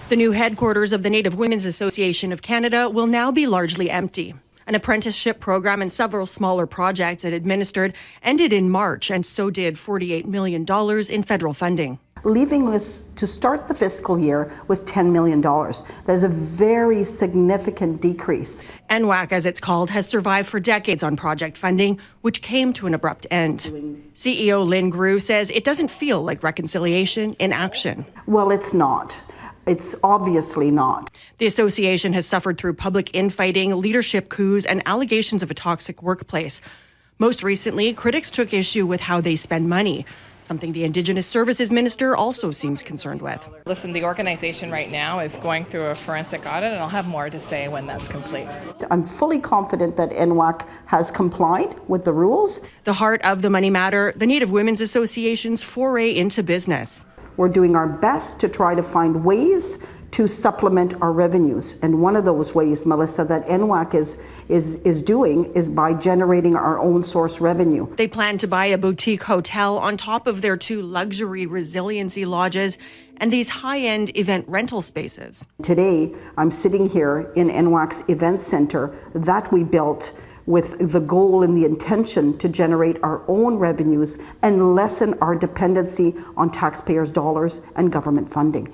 The new headquarters of the Native Women's Association of Canada will now be largely empty. An apprenticeship program and several smaller projects it administered ended in March, and so did $48 million in federal funding. Leaving us to start the fiscal year with $10 million. That is a very significant decrease. NWAC, as it's called, has survived for decades on project funding, which came to an abrupt end. CEO Lynn Grew says it doesn't feel like reconciliation in action. Well, it's not. It's obviously not. The association has suffered through public infighting, leadership coups, and allegations of a toxic workplace. Most recently, critics took issue with how they spend money, something the Indigenous Services Minister also seems concerned with. Listen, the organization right now is going through a forensic audit, and I'll have more to say when that's complete. I'm fully confident that NWAC has complied with the rules. The heart of the money matter, the Native Women's Association's foray into business. We're doing our best to try to find ways to supplement our revenues. And one of those ways, Melissa, that NWAC is doing is by generating our own source revenue. They plan to buy a boutique hotel on top of their 2 luxury resiliency lodges and these high-end event rental spaces. Today, I'm sitting here in NWAC's event center that we built with the goal and the intention to generate our own revenues and lessen our dependency on taxpayers' dollars and government funding.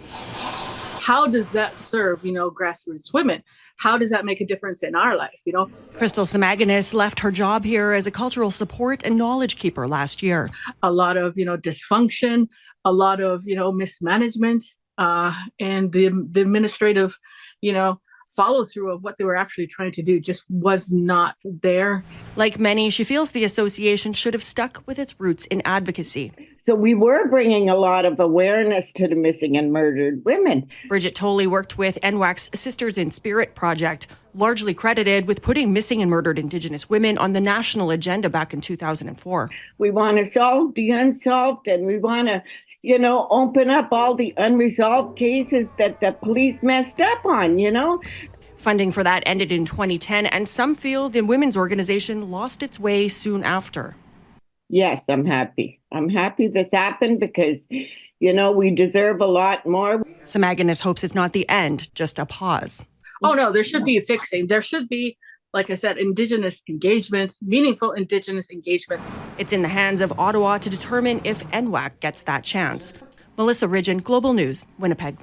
How does that serve, grassroots women? How does that make a difference in our life, Crystal Samaginis left her job here as a cultural support and knowledge keeper last year. A lot of, dysfunction, a lot of, mismanagement, and the administrative, follow through of what they were actually trying to do just was not there. Like many, she feels the association should have stuck with its roots in advocacy. So we were bringing a lot of awareness to the missing and murdered women. Bridget Tolley worked with NWAC's Sisters in Spirit project, largely credited with putting missing and murdered Indigenous women on the national agenda back in 2004. We want to solve the unsolved, and we want to open up all the unresolved cases that the police messed up on, Funding for that ended in 2010, and some feel the women's organization lost its way soon after. Yes, I'm happy. I'm happy this happened because, we deserve a lot more. Samaginis hopes it's not the end, just a pause. Oh, no, there should be a fixing. There should be, like I said, Indigenous engagement, meaningful Indigenous engagement. It's in the hands of Ottawa to determine if NWAC gets that chance. Melissa Ridgen, Global News, Winnipeg.